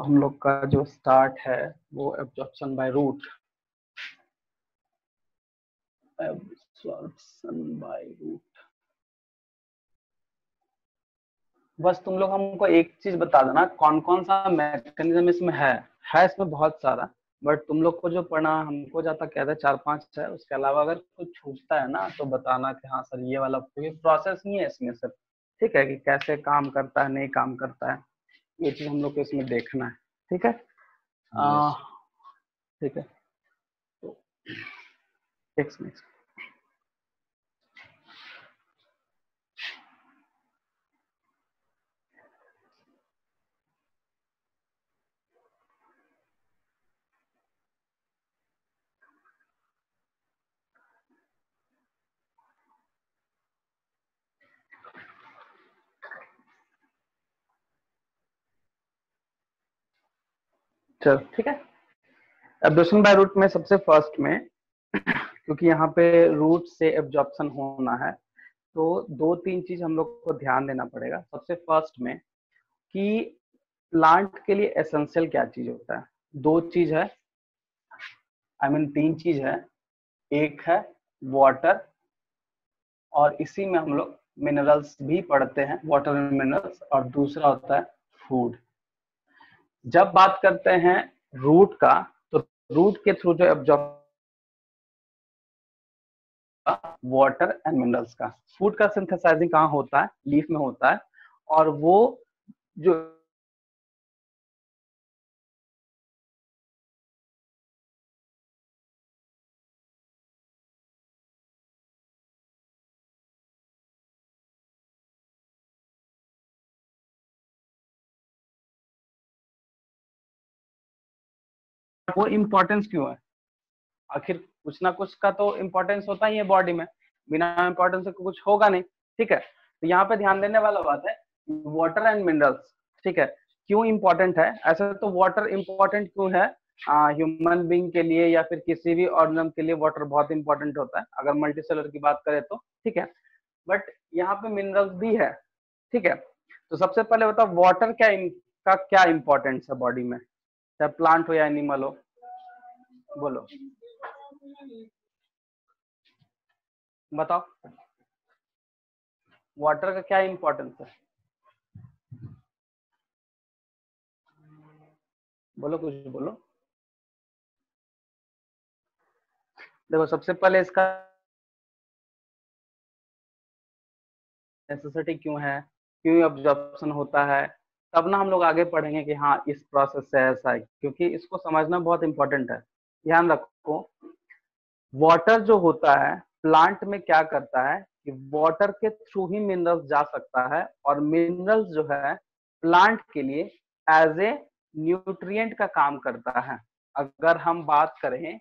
हम लोग का जो स्टार्ट है वो absorption by root. Absorption by root, बस तुम लोग हमको एक चीज बता देना कौन कौन सा मैकेनिज्म इसमें है इसमें बहुत सारा, बट तुम लोग को जो पढ़ना हमको जाता कहते हैं 4-5 है, उसके अलावा अगर कुछ छूटता है ना तो बताना कि हाँ सर ये वाला, क्योंकि प्रोसेस नहीं है इसमें सर, ठीक है, कि कैसे काम करता है नहीं काम करता है, ये चीज हम लोग को इसमें देखना है, ठीक है। ठीक है, तो एक मिनट। चलो ठीक है, एब्जॉर्प्शन बाय रूट में सबसे फर्स्ट में क्योंकि यहाँ पे रूट से एब्जॉर्प्शन होना है तो 2-3 चीज हम लोग को ध्यान देना पड़ेगा। सबसे फर्स्ट में कि प्लांट के लिए एसेंशियल क्या चीज होता है, 2 चीज है, आई मीन 3 चीज है। एक है वाटर और इसी में हम लोग मिनरल्स भी पढ़ते हैं, वाटर एंड मिनरल्स, और दूसरा होता है फूड। जब बात करते हैं रूट का तो रूट के थ्रू जो एब्जॉर्ब वाटर एंड मिनरल्स का, फूड का सिंथेसाइजिंग कहाँ होता है, लीफ में होता है, और वो जो वो इम्पोर्टेंस क्यों है, आखिर कुछ ना कुछ का तो इम्पोर्टेंस होता ही है बॉडी में, बिना इम्पोर्टेंस के कुछ होगा नहीं, ठीक है। तो यहाँ पे ध्यान देने वाला बात है वाटर एंड मिनरल्स, ठीक है। क्यों इम्पोर्टेंट है, ऐसे तो वाटर इम्पोर्टेंट क्यों है, ह्यूमन बींग के लिए या फिर किसी भी ऑर्गेनिज्म के लिए वाटर बहुत इंपॉर्टेंट होता है अगर मल्टीसेलुलर की बात करें तो, ठीक है। बट यहाँ पे मिनरल्स भी है, ठीक है। तो सबसे पहले बताओ वाटर का क्या इंपॉर्टेंस है बॉडी में, चाहे प्लांट हो या एनिमल हो, बोलो बताओ वाटर का क्या इंपॉर्टेंस है, बोलो कुछ बोलो। देखो सबसे पहले इसका नेसेसिटी क्यों है, क्यों एब्जॉर्प्शन होता है, तब ना हम लोग आगे पढ़ेंगे कि हाँ इस प्रोसेस से ऐसा है, क्योंकि इसको समझना बहुत इंपॉर्टेंट है। ध्यान रखो वाटर जो होता है प्लांट में क्या करता है कि वाटर के थ्रू ही मिनरल्स जा सकता है, और मिनरल्स जो है प्लांट के लिए एज ए न्यूट्रिएंट का काम करता है। अगर हम बात करें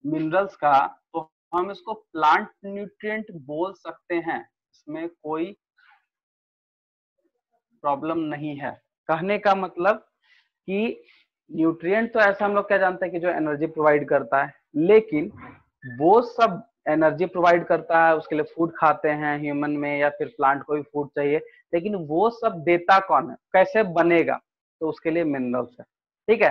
मिनरल्स का तो हम इसको प्लांट न्यूट्रिएंट बोल सकते हैं, इसमें कोई प्रॉब्लम नहीं है। कहने का मतलब कि न्यूट्रिएंट तो ऐसा हम लोग क्या जानते हैं कि जो एनर्जी प्रोवाइड करता है, लेकिन वो सब एनर्जी प्रोवाइड करता है, उसके लिए फूड खाते हैं ह्यूमन में या फिर प्लांट को भी फूड चाहिए, लेकिन वो सब देता कौन है, कैसे बनेगा, तो उसके लिए मिनरल्स है, ठीक है।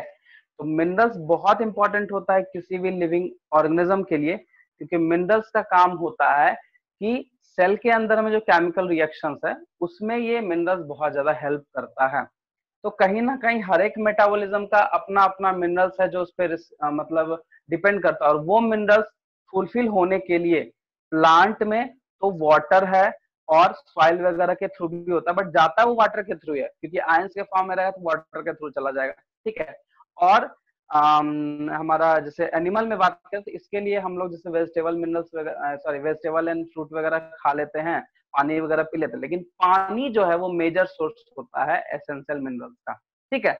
तो मिनरल्स बहुत इंपॉर्टेंट होता है किसी भी लिविंग ऑर्गेनिज्म के लिए, क्योंकि मिनरल्स का काम होता है कि सेल के अंदर में जो केमिकल रिएक्शंस है उसमें ये मिनरल्स बहुत ज्यादा हेल्प करता है। तो कहीं ना कहीं हर एक मेटाबॉलिज्म का अपना अपना मिनरल्स है जो उस पर मतलब डिपेंड करता है, और वो मिनरल्स फुलफिल होने के लिए प्लांट में तो वाटर है और सॉइल वगैरह के थ्रू भी होता है, बट जाता है वो वाटर के थ्रू है, क्योंकि आयंस के फॉर्म में रहेगा तो वाटर के थ्रू चला जाएगा, ठीक है। और हमारा जैसे एनिमल में बात करें तो इसके लिए हम लोग जैसे वेजिटेबल मिनरल्स वगैरह, सॉरी वेजिटेबल एंड फ्रूट वगैरह खा लेते हैं, पानी वगैरह पी लेते हैं, लेकिन पानी जो है वो मेजर सोर्स होता है एसेंशियल मिनरल्स का, ठीक है,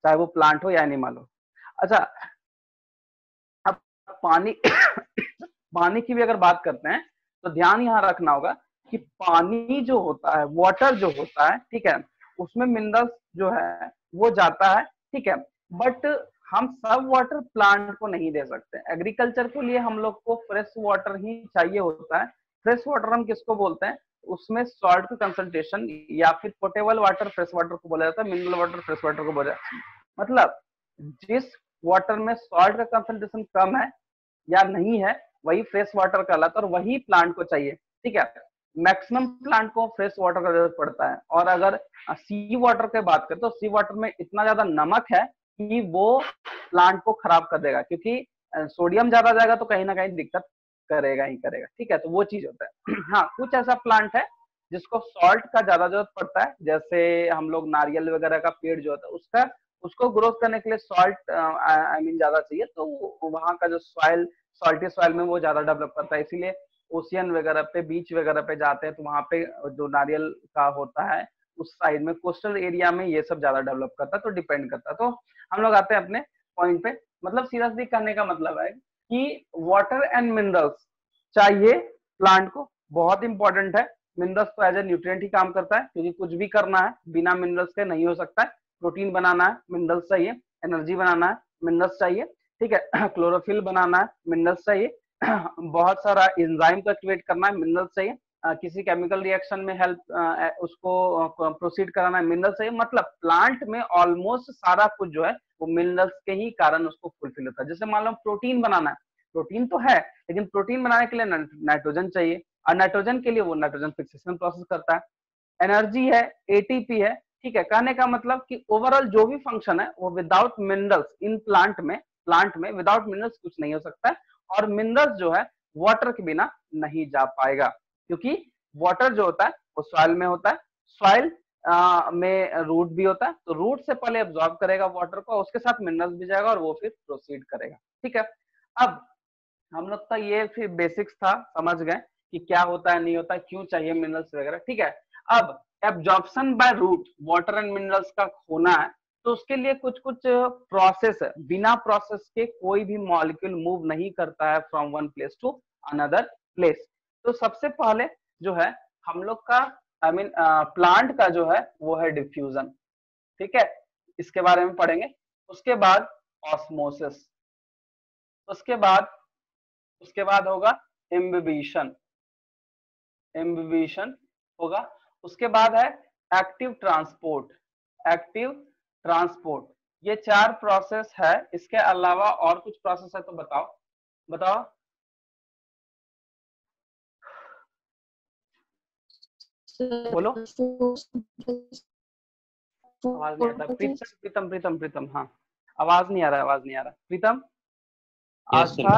चाहे वो प्लांट हो या एनिमल हो। अच्छा अब पानी पानी की भी अगर बात करते हैं तो ध्यान यहाँ रखना होगा कि पानी जो होता है, वाटर जो होता है, ठीक है, उसमें मिनरल्स जो है वो जाता है, ठीक है, बट हम सब वाटर प्लांट को नहीं दे सकते। एग्रीकल्चर के लिए हम लोग को फ्रेश वाटर ही चाहिए होता है। फ्रेश वाटर हम किसको बोलते हैं, उसमें सॉल्ट का कंसंट्रेशन या फिर पोटेबल वाटर फ्रेश वाटर को बोला जाता है, मिनरल वाटर फ्रेश वाटर को बोला जाता है, मतलब जिस वाटर में सॉल्ट का कंसंट्रेशन कम है या नहीं है वही फ्रेश वाटर कहलाता है और वही प्लांट को चाहिए। ठीक है, मैक्सिमम प्लांट को फ्रेश वाटर का जरूरत पड़ता है। और अगर सी वाटर की बात करें तो सी वाटर में इतना ज्यादा नमक है कि वो प्लांट को खराब कर देगा, क्योंकि सोडियम ज्यादा जाएगा तो कहीं ना कहीं दिक्कत करेगा ही करेगा। ठीक है, तो वो चीज होता है। हाँ, कुछ ऐसा प्लांट है जिसको सॉल्ट का ज्यादा जरूरत पड़ता है, जैसे हम लोग नारियल वगैरह का पेड़ जो होता है उसका उसको ग्रोथ करने के लिए सॉल्ट आई मीन ज्यादा चाहिए, तो वहां का जो सॉइल सॉल्टी सॉइल में वो ज्यादा डेवलप करता है। इसीलिए ओशियन वगैरह पे बीच वगैरह पे जाते हैं तो वहां पे जो नारियल का होता है उस साइड में कोस्टल एरिया में ये सब ज्यादा डेवलप करता है, तो डिपेंड करता है। तो हम लोग आते हैं अपने पॉइंट पे। मतलब सीरियसली करने का मतलब है कि वाटर एंड मिनरल्स चाहिए प्लांट को, बहुत इंपॉर्टेंट है। मिनरल्स तो एज ए न्यूट्रिएंट ही काम करता है, क्योंकि कुछ भी करना है बिना मिनरल्स के नहीं हो सकता है। प्रोटीन बनाना है मिनरल्स चाहिए, एनर्जी बनाना है मिनरल्स चाहिए, ठीक है, क्लोरोफिल बनाना है मिनरल्स चाहिए, बहुत सारा एंजाइम को एक्टिवेट करना है मिनरल्स चाहिए, किसी केमिकल रिएक्शन में हेल्प उसको प्रोसीड कराना है मिनरल्स चाहिए। मतलब प्लांट में ऑलमोस्ट सारा कुछ जो है वो मिनरल्स के ही कारण उसको फुलफिल होता है। जैसे मान लो प्रोटीन बनाना है, प्रोटीन तो है लेकिन प्रोटीन बनाने के लिए नाइट्रोजन चाहिए, और नाइट्रोजन के लिए वो नाइट्रोजन फिक्सेशन प्रोसेस करता है। एनर्जी है, एटीपी है। ठीक है, कहने का मतलब कि ओवरऑल जो भी फंक्शन है वो विदाउट मिनरल्स इन प्लांट में विदाउट मिनरल्स कुछ नहीं हो सकता है। और मिनरल्स जो है वाटर के बिना नहीं जा पाएगा, क्योंकि वाटर जो होता है वो सॉइल में होता है, सॉइल में रूट भी होता है, तो रूट से पहले एब्जॉर्ब करेगा वाटर को, उसके साथ मिनरल्स भी जाएगा और वो फिर प्रोसीड करेगा। ठीक है, अब हम लोग का ये फिर बेसिक्स था, समझ गए कि क्या होता है नहीं होता है, क्यों चाहिए मिनरल्स वगैरह। ठीक है, अब absorption by root water and minerals का होना है तो उसके लिए कुछ कुछ प्रोसेस है। बिना प्रोसेस के कोई भी मॉलिक्यूल मूव नहीं करता है from one place to another place. तो सबसे पहले जो है हम लोग का आई मीन प्लांट का जो है वो है डिफ्यूजन। ठीक है, इसके बारे में पढ़ेंगे। उसके बाद ऑस्मोसिस, उसके बाद होगा इम्बिबिशन, होगा। उसके बाद है एक्टिव ट्रांसपोर्ट, एक्टिव ट्रांसपोर्ट। ये 4 प्रोसेस है। इसके अलावा और कुछ प्रोसेस है तो बताओ बताओ। बोलो, आवाज नहीं आता। प्रीतम प्रीतम प्रीतम प्रीतम, हाँ आवाज नहीं आ रहा, आवाज नहीं आ रहा। प्रीतम, आस्था,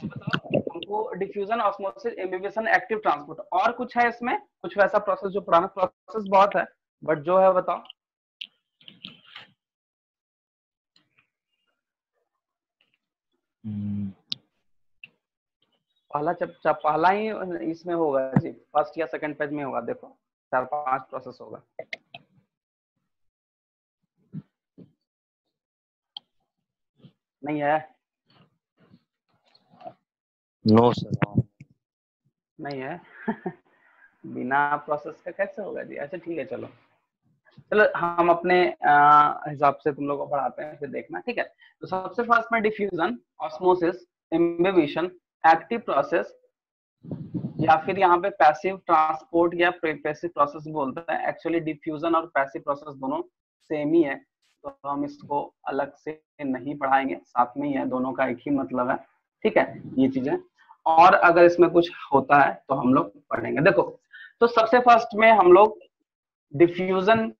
बताओ हमको diffusion, osmosis, imbibition, active transport. और कुछ है इसमें, कुछ वैसा प्रोसेस जो पुराना प्रोसेस बहुत है बट जो है बताओ। पहला ही इसमें होगा जी, फर्स्ट या सेकंड पेज में होगा, देखो 4-5 प्रोसेस होगा। नहीं है? नो सर, नहीं है। बिना प्रोसेस का कैसे होगा जी? अच्छा ठीक है, चलो चलो हम अपने हिसाब से तुम लोग को पढ़ाते हैं, फिर देखना। ठीक है, तो सबसे फर्स्ट में diffusion, osmosis, imbibition, active process, या फिर यहाँ पे पैसिव ट्रांसपोर्ट या पैसिव प्रोसेस बोलते हैं। एक्चुअली डिफ्यूजन और पैसिव प्रोसेस दोनों सेम ही है, तो हम इसको अलग से नहीं पढ़ाएंगे, साथ में ही है, दोनों का एक ही मतलब है। ठीक है, ये चीजें। और अगर इसमें कुछ होता है तो हम लोग पढ़ेंगे। देखो, तो सबसे फर्स्ट में हम लोग डिफ्यूजन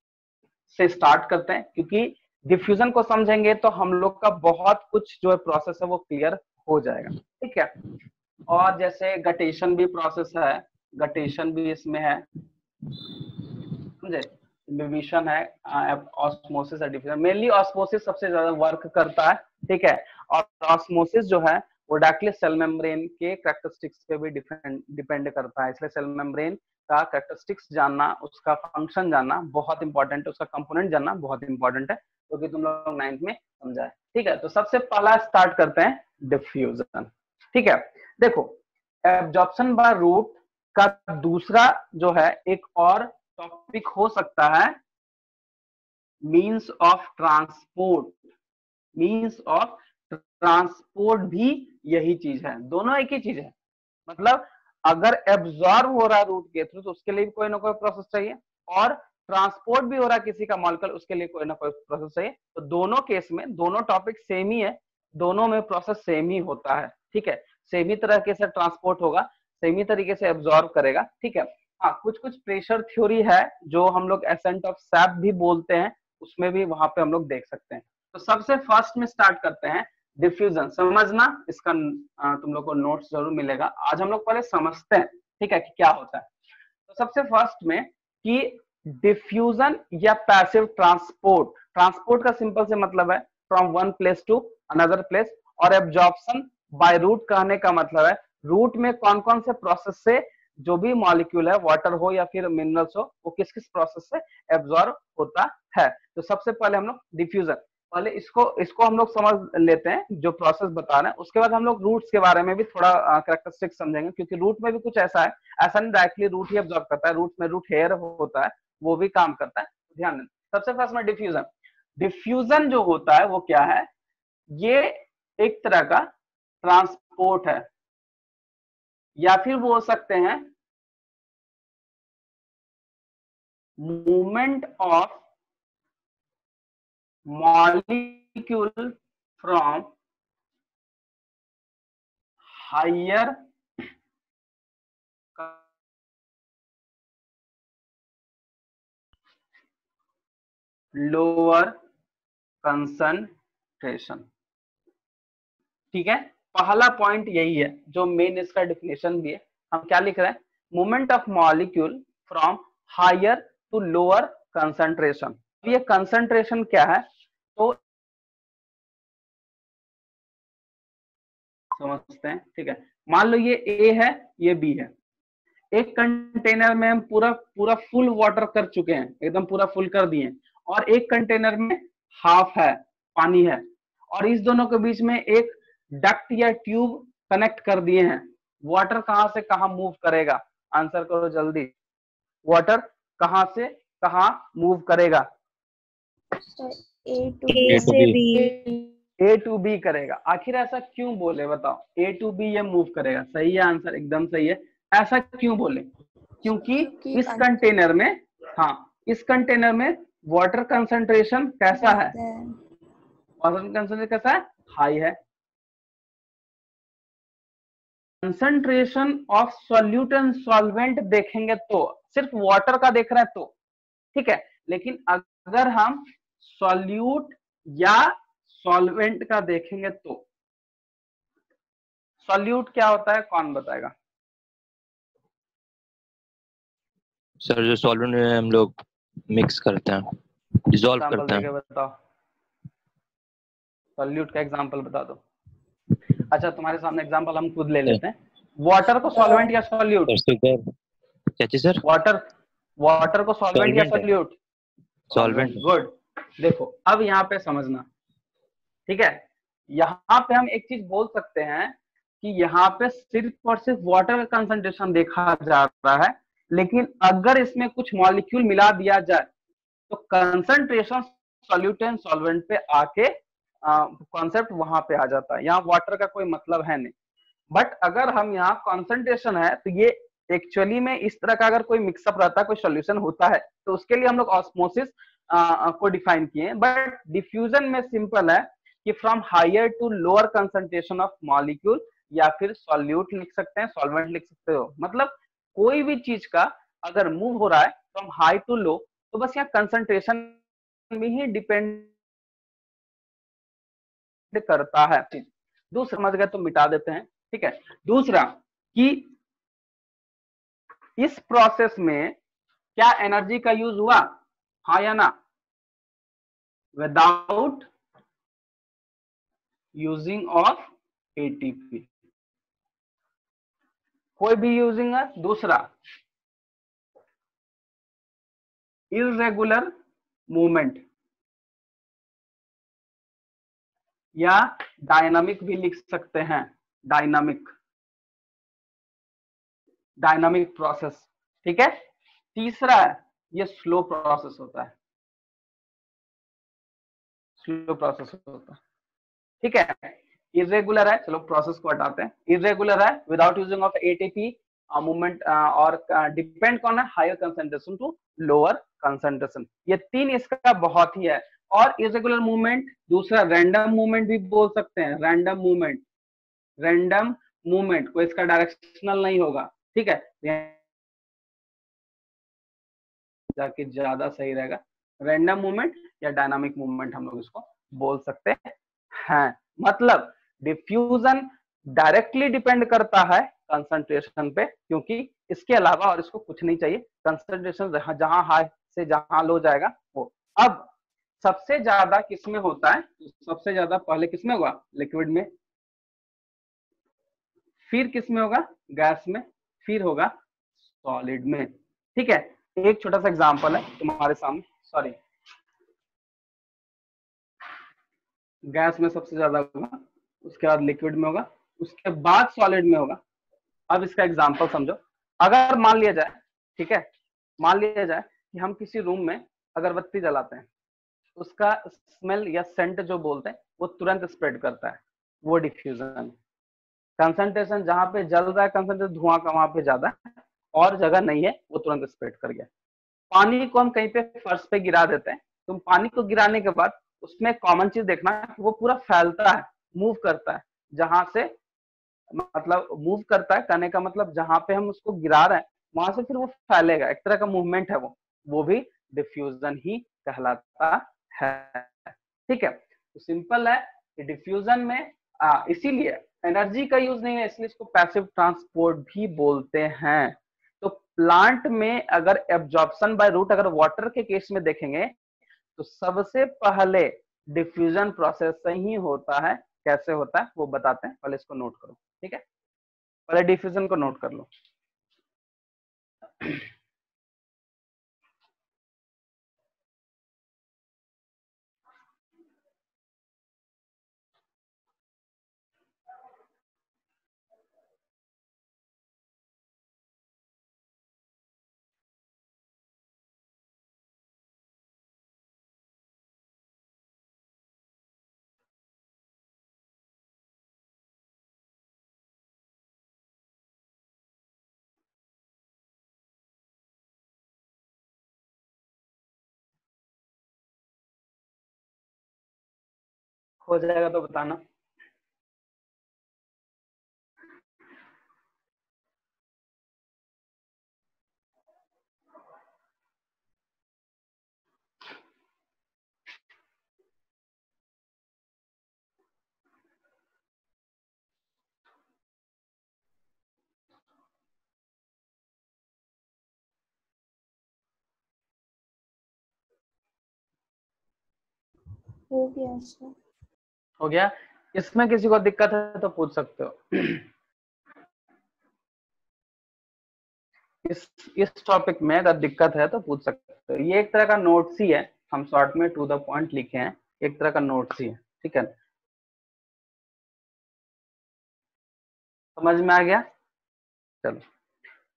से स्टार्ट करते हैं, क्योंकि डिफ्यूजन को समझेंगे तो हम लोग का बहुत कुछ जो है प्रोसेस है वो क्लियर हो जाएगा। ठीक है, और जैसे गटेशन भी प्रोसेस है, गटेशन भी इसमें है, समझे। इम्बिबिशन है, ऑस्मोसिस है, डिफ्यूजन। मेनली ऑस्मोसिस सबसे ज्यादा वर्क करता है। ठीक है, और ऑस्मोसिस जो है वो डायरेक्टली सेल मेम्ब्रेन के कैरेक्टरिस्टिक्स पे भी डिपेंड करता है। इसलिए सेल मेम्ब्रेन का कैरेक्टरिस्टिक्स जानना, उसका फंक्शन जानना बहुत इंपॉर्टेंट है, उसका कंपोनेंट जानना बहुत इंपॉर्टेंट है, क्योंकि तुम लोग 9th में समझा है। ठीक है, तो सबसे पहला स्टार्ट करते हैं डिफ्यूजन। ठीक है, देखो एब्जॉर्प्शन बाय रूट का दूसरा जो है एक और टॉपिक हो सकता है means of transport. Means of transport भी यही चीज है, दोनों एक ही चीज है। मतलब अगर एब्जॉर्ब हो रहा है रूट के थ्रू तो उसके लिए भी कोई ना कोई प्रोसेस चाहिए, और ट्रांसपोर्ट भी हो रहा है किसी का मॉलिक्यूल, उसके लिए कोई ना कोई प्रोसेस चाहिए। तो दोनों केस में दोनों टॉपिक सेम ही है, दोनों में प्रोसेस सेम ही होता है, ठीक है। सेम ही तरीके से ट्रांसपोर्ट होगा, सेम ही तरीके से एब्जॉर्ब करेगा, ठीक है। हाँ, कुछ कुछ प्रेशर थ्योरी है जो हम लोग एसेंट ऑफ सैप भी बोलते हैं, उसमें भी वहां पे हम लोग देख सकते हैं। तो सबसे फर्स्ट में स्टार्ट करते हैं डिफ्यूजन। समझना, इसका तुम लोग को नोट्स जरूर मिलेगा। आज हम लोग पहले समझते हैं, ठीक है, कि क्या होता है। तो सबसे फर्स्ट में कि डिफ्यूजन या पैसिव ट्रांसपोर्ट, ट्रांसपोर्ट का सिंपल से मतलब है from one place to another place, और एब्जॉर्प्शन बाय रूट कहने का मतलब है रूट में कौन कौन से प्रोसेस से जो भी मॉलिक्यूल है, वाटर हो या फिर मिनरल्स हो, वो किस किस प्रोसेस से एब्जॉर्ब होता है। तो सबसे पहले हम लोग डिफ्यूजन, पहले इसको हम लोग समझ लेते हैं जो प्रोसेस बता रहे हैं, उसके बाद हम लोग रूट्स के बारे में भी थोड़ा कैरेक्टरिस्टिक समझेंगे, क्योंकि रूट में भी कुछ ऐसा है, ऐसा नहीं डायरेक्टली रूट ही एब्जॉर्ब करता है, रूट में रूट हेयर होता है, वो भी काम करता है, ध्यान दें। सबसे फर्स्ट में डिफ्यूजन। डिफ्यूजन जो होता है वो क्या है, ये एक तरह का ट्रांसपोर्ट है, या फिर वो हो सकते हैं movement of molecule from higher lower concentration, ठीक है। पहला पॉइंट यही है जो मेन इसका डिफिनेशन भी है। हम क्या लिख रहे हैं, movement of molecule from higher to lower concentration. ये कंसंट्रेशन क्या है, तो समझते हैं, ठीक है। मान लो ये ए है, ये बी है, एक कंटेनर में हम पूरा पूरा फुल वाटर कर चुके हैं, एकदम पूरा फुल कर दिए, और एक कंटेनर में हाफ है, पानी है, और इस दोनों के बीच में एक डक्ट या ट्यूब कनेक्ट कर दिए हैं। वाटर कहां से कहां मूव करेगा, आंसर करो जल्दी। वाटर कहां से कहां मूव करेगा, ए टू बी करेगा। आखिर ऐसा क्यों बोले बताओ, ए टू बी ये मूव करेगा, सही है आंसर, एकदम सही है। ऐसा क्यों बोले, क्योंकि इस कंटेनर में, हाँ, इस कंटेनर में वाटर कंसंट्रेशन कैसा है, वाटर कंसंट्रेशन कैसा है, हाई है। Concentration of solute and solvent देखेंगे तो, सिर्फ वाटर का देख रहे हैं तो, ठीक है, लेकिन अगर हम सॉल्यूट या सॉल्वेंट का देखेंगे तो, सॉल्यूट क्या होता है, कौन बताएगा। सर जो सॉल्वेंट में हम लोग मिक्स करते हैं, डिसॉल्व करते हैं। बताओ, सॉल्यूट का एग्जांपल बता दो। अच्छा, तुम्हारे सामने एग्जांपल हम खुद ले लेते हैं। वाटर को सॉल्वेंट या सॉल्यूट, क्या चीज सर, वाटर को सॉल्वेंट या सॉल्यूट, सॉल्वेंट। गुड। देखो अब यहाँ पे समझना, ठीक है, यहाँ पे हम एक चीज बोल सकते हैं कि यहाँ पे सिर्फ और सिर्फ वाटर का कंसंट्रेशन देखा जा रहा है, लेकिन अगर इसमें कुछ मॉलिक्यूल मिला दिया जाए तो कंसंट्रेशन सॉल्यूट एंड सॉल्वेंट पे आके कॉन्सेप्ट वहां पे आ जाता है। यहाँ वाटर का कोई मतलब है नहीं, बट अगर हम यहाँ कॉन्सेंट्रेशन है तो ये एक्चुअली में इस तरह का अगर कोई मिक्सअप रहता है, कोई सोल्यूशन होता है, तो उसके लिए हम लोग ऑस्मोसिस को डिफाइन किए। बट डिफ्यूजन में सिंपल है कि from higher to lower concentration of molecule, या फिर सॉल्यूट लिख सकते हैं, सॉल्वेंट लिख सकते हो, मतलब कोई भी चीज का अगर मूव हो रहा है फ्रॉम हाई टू लो, तो बस यहाँ कंसंट्रेशन में ही डिपेंड करता है। दूसरा समझ गए तो मिटा देते हैं, ठीक है। दूसरा कि इस प्रोसेस में क्या एनर्जी का यूज हुआ, हाँ या ना, विदाउट यूजिंग ऑफ एटीपी, कोई भी यूजिंग है। दूसरा इररेगुलर मूवमेंट, या डायनामिक भी लिख सकते हैं, डायनामिक प्रोसेस, ठीक है। तीसरा है ये स्लो प्रोसेस होता है, स्लो प्रोसेस होता है, ठीक है। इरेगुलर है, चलो प्रोसेस को हटाते हैं, इरेगुलर है, without using of ATP movement, और डिपेंड कौन है, higher concentration to lower concentration. ये तीन इसका बहुत ही है। और इरेगुलर मूवमेंट, दूसरा रैंडम मूवमेंट भी बोल सकते हैं, रैंडम मूवमेंट, रैंडम मूवमेंट कोई इसका डायरेक्शनल नहीं होगा, ठीक है, जाके ज्यादा सही रहेगा, रैंडम मूवमेंट या डायनामिक मूवमेंट हम लोग इसको बोल सकते हैं। मतलब डिफ्यूजन डायरेक्टली डिपेंड करता है कंसंट्रेशन पे, क्योंकि इसके अलावा और इसको कुछ नहीं चाहिए, कंसंट्रेशन जहां हाई से जहां लो जाएगा वो। अब सबसे ज्यादा किसमें होता है, सबसे ज्यादा पहले किसमें होगा, लिक्विड में, फिर किसमें होगा, गैस में, फिर होगा सॉलिड में, ठीक है। एक छोटा सा एग्जांपल है तुम्हारे सामने, सॉरी, गैस में सबसे ज्यादा होगा, उसके बाद लिक्विड में होगा, उसके बाद सॉलिड में होगा। अब इसका एग्जांपल समझो, अगर मान लिया जाए, ठीक है, मान लिया जाए कि हम किसी रूम में अगरबत्ती जलाते हैं, उसका स्मेल या सेंट जो बोलते हैं वो तुरंत स्प्रेड करता है, वो डिफ्यूजन। कंसंट्रेशन जहां पे जल रहा है, कंसंट्रेशन धुआं का वहां पे ज्यादा है, और जगह नहीं है वो तुरंत स्प्रेड कर गया। पानी को हम कहीं पे फर्श पे गिरा देते हैं, तुम पानी को गिराने के बाद उसमें कॉमन चीज देखना है, वो पूरा फैलता है, मूव करता है, जहां से मतलब मूव करता है, कहने का मतलब जहां पे हम उसको गिरा रहे हैं वहां से फिर वो फैलेगा, एक तरह का मूवमेंट है वो भी डिफ्यूजन ही कहलाता है, ठीक है। तो सिंपल है कि डिफ्यूजन में इसीलिए एनर्जी का यूज नहीं है, इसलिए इसको पैसिव ट्रांसपोर्ट भी बोलते हैं। तो प्लांट में अगर एब्जॉर्प्शन बाय रूट अगर वाटर के केस में देखेंगे तो सबसे पहले डिफ्यूजन प्रोसेस से ही होता है। कैसे होता है वो बताते हैं, पहले इसको नोट करो, ठीक है, पहले डिफ्यूजन को नोट कर लो। हो जाएगा तो बताना। हो गया सर। हो गया। इसमें किसी को दिक्कत है तो पूछ सकते हो। इस टॉपिक में अगर दिक्कत है तो पूछ सकते हो। ये एक तरह का नोट्स ही है, हम शॉर्ट में टू द पॉइंट लिखे हैं, एक तरह का नोट्स ही है, ठीक है, समझ में आ गया। चलो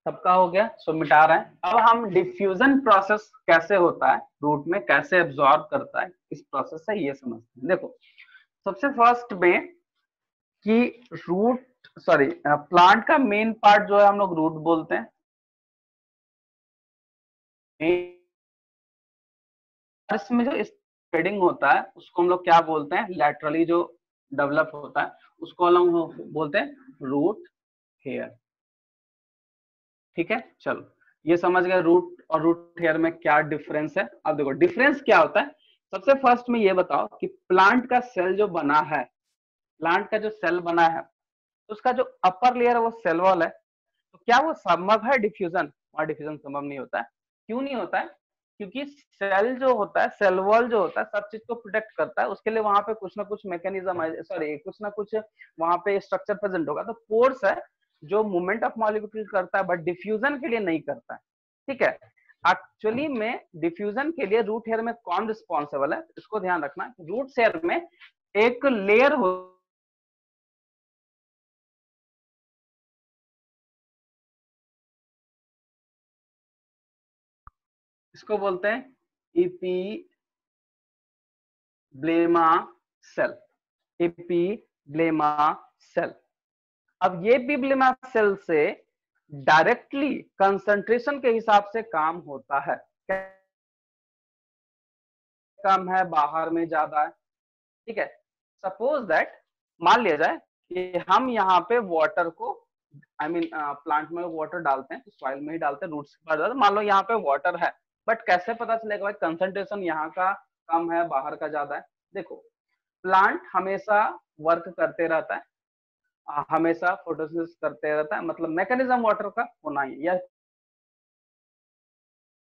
सबका हो गया, सो मिटा रहे हैं। अब हम डिफ्यूजन प्रोसेस कैसे होता है, रूट में कैसे एब्जॉर्ब करता है, इस प्रोसेस से ये समझते हैं। देखो सबसे फर्स्ट में कि रूट सॉरी प्लांट का मेन पार्ट जो है हम लोग रूट बोलते हैं, इसमें जो स्प्रेडिंग होता है उसको हम लोग क्या बोलते हैं, लैटरली जो डेवलप होता है उसको हम लोग बोलते हैं रूट हेयर, ठीक है। चलो ये समझ गए रूट और रूट हेयर में क्या डिफरेंस है। अब देखो डिफरेंस क्या होता है, सबसे फर्स्ट में ये बताओ कि प्लांट का सेल जो बना है, प्लांट का जो सेल बना है उसका जो अपर लेयर है वो सेल वॉल है, तो क्या वो संभव है डिफ्यूजन, वहां डिफ्यूजन संभव नहीं होता है। क्यों नहीं होता है, क्योंकि सेल जो होता है, सेल वॉल जो होता है सब चीज को प्रोटेक्ट करता है, उसके लिए वहां पे कुछ ना कुछ मैकेनिज्म, सॉरी कुछ ना कुछ वहां पे स्ट्रक्चर प्रेजेंट होगा, तो पोर्स है जो मूवमेंट ऑफ मॉलिक्यूल करता है, बट डिफ्यूजन के लिए नहीं करता है, ठीक है। एक्चुअली में डिफ्यूजन के लिए रूट हेयर में कौन रिस्पॉन्सिबल है, इसको ध्यान रखना। रूट हेयर में एक लेयर हो, इसको बोलते हैं एपीब्लेमा सेल, एपीब्लेमा सेल। अब ये एपीब्लेमा सेल से डायरेक्टली कंसंट्रेशन के हिसाब से काम होता है। कम है, बाहर में ज्यादा है। ठीक है, सपोज दैट मान लिया जाए कि हम यहाँ पे वाटर को प्लांट में वाटर डालते हैं तो सॉइल में ही डालते हैं, रूट्स के पास डालते हैं। मान लो यहाँ पे वाटर है, बट कैसे पता चलेगा भाई कंसंट्रेशन यहाँ का कम है, बाहर का ज्यादा है? देखो, प्लांट हमेशा वर्क करते रहता है, हमेशा फोटोसिंथेसिस करते रहता है, मतलब मैकेनिज्म वाटर का होना ही है। या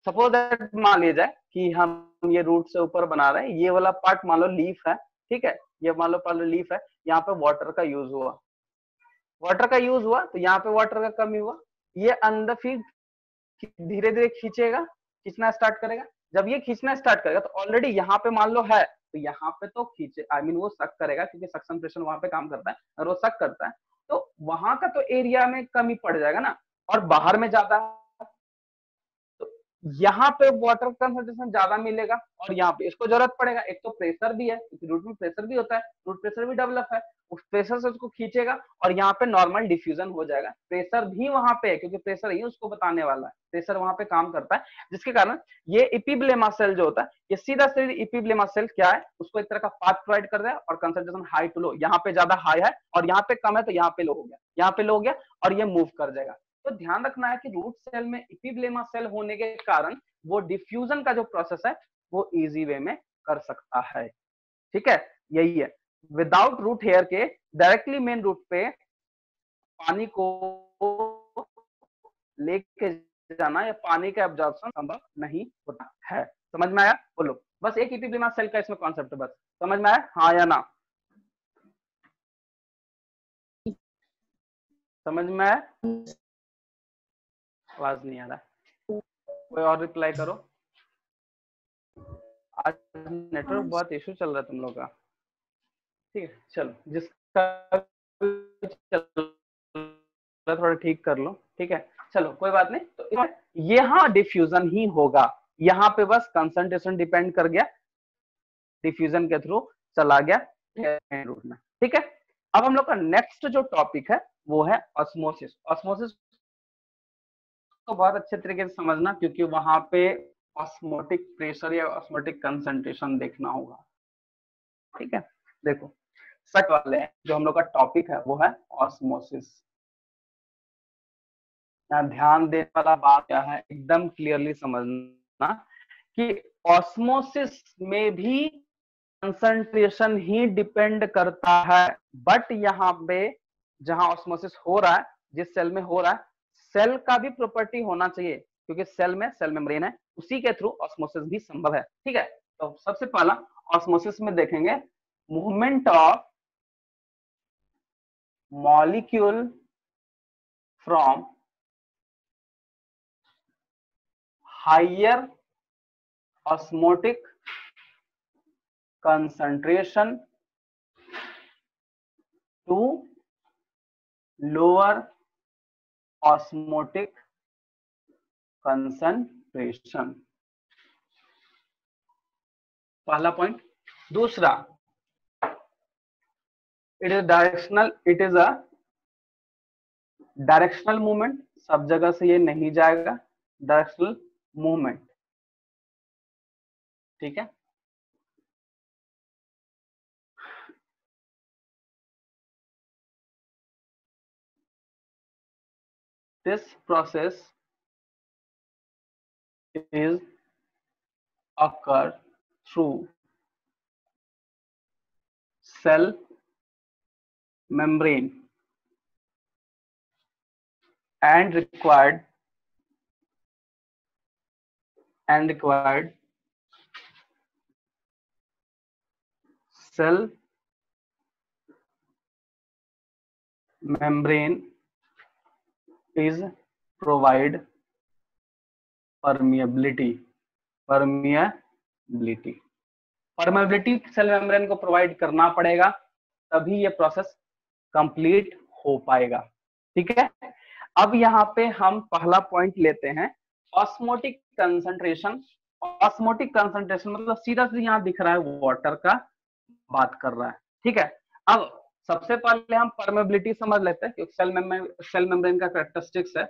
सपोज दैट मान लिया जाए कि हम ये रूट से ऊपर बना रहे हैं, ये वाला पार्ट मान लो लीफ है, ठीक है, ये मान लो पार्ट लीफ है, यहाँ पे वाटर का यूज हुआ, वाटर का यूज हुआ तो यहाँ पे वाटर का कमी हुआ, ये अंदर फिर धीरे धीरे खींचेगा, खींचना स्टार्ट करेगा। जब ये खींचना स्टार्ट करेगा तो ऑलरेडी यहाँ पे मान लो है, तो यहाँ पे तो खींचे वो सक करेगा, क्योंकि सक्शन प्रेशर वहां पे काम करता है। अगर वो सक करता है तो वहां का तो एरिया में कमी पड़ जाएगा ना, और बाहर में ज्यादा, यहाँ पे वाटर कंसंट्रेशन ज्यादा मिलेगा और यहाँ पे इसको जरूरत पड़ेगा। एक तो प्रेशर भी है, क्योंकि रूट में प्रेशर भी होता है, रूट प्रेशर भी डेवलप है, उस प्रेशर से उसको खींचेगा और यहाँ पे नॉर्मल डिफ्यूजन हो जाएगा। प्रेशर भी वहां पे है, क्योंकि प्रेशर ही उसको बताने वाला है, प्रेशर वहां पे काम करता है, जिसके कारण ये इपिब्लेमा सेल जो होता है, ये सीधा सीधा इपिब्लेमा सेल क्या है, उसको एक तरह का पाथ प्रोवाइड कर रहा है, और कंसंट्रेशन हाई टू लो, यहाँ पे ज्यादा हाई है और यहाँ पे कम है तो यहाँ पे लो हो गया, यहाँ पे लो हो गया और ये मूव कर जाएगा। तो ध्यान रखना है कि रूट सेल में इपिब्लेमा सेल होने के कारण वो डिफ्यूजन का जो प्रोसेस है वो इजी वे में कर सकता है। ठीक है, यही है। विदाउट रूट हेयर के डायरेक्टली मेन रूट पे पानी को लेके जाना या पानी का एब्जॉर्प्शन संभव नहीं होता है। समझ में आया? बोलो, बस एक इपिब्लेमा सेल का इसमें कॉन्सेप्ट है, बस समझ में आया? हाँ या ना? समझ में आया? आवाज नहीं आ रहा, कोई और रिप्लाई करो। आज नेटवर्क बहुत इशू चल रहा है तुम लोग का। ठीक है, चलो, जिसका थोड़ा ठीक कर लो। ठीक है, चलो कोई बात नहीं। तो यहाँ डिफ्यूजन ही होगा, यहाँ पे बस कंसंट्रेशन डिपेंड कर गया, डिफ्यूजन के थ्रू चला गया रूट में। ठीक है, अब हम लोग का नेक्स्ट जो टॉपिक है वो है ऑस्मोसिस। ऑस्मोसिस को बहुत अच्छे तरीके से समझना, क्योंकि वहां पे ऑस्मोटिक प्रेशर या ऑस्मोटिक कंसंट्रेशन देखना होगा। ठीक है, देखो सट वाले जो हम लोग का टॉपिक है वो है ऑस्मोसिस। यहाँ ध्यान देने वाला बात क्या है, एकदम क्लियरली समझना कि ऑस्मोसिस में भी कंसंट्रेशन ही डिपेंड करता है, बट यहाँ पे जहां ऑस्मोसिस हो रहा है, जिस सेल में हो रहा है, सेल का भी प्रॉपर्टी होना चाहिए, क्योंकि सेल में सेल मेम्ब्रेन है, उसी के थ्रू ऑस्मोसिस भी संभव है। ठीक है, तो सबसे पहला ऑस्मोसिस में देखेंगे movement of molecule from higher osmotic concentration to lower osmotic concentration। पहला पॉइंट। दूसरा, it is a directional movement, सब जगह से ये नहीं जाएगा, डायरेक्शनल मूवमेंट। ठीक है, this process is occur through cell membrane and required cell membrane is provide permeability cell membrane को प्रोवाइड करना पड़ेगा, तभी ये प्रोसेस कंप्लीट हो पाएगा। ठीक है, अब यहाँ पे हम पहला पॉइंट लेते हैं ऑस्मोटिक कंसंट्रेशन। ऑस्मोटिक कंसंट्रेशन मतलब सीधा सीधा यहाँ दिख रहा है वाटर का बात कर रहा है। ठीक है, अब सबसे पहले हम परमेबिलिटी समझ लेते हैं, क्योंकि सेल मेम्ब्रेन का कैरेक्टरिस्टिक्स है।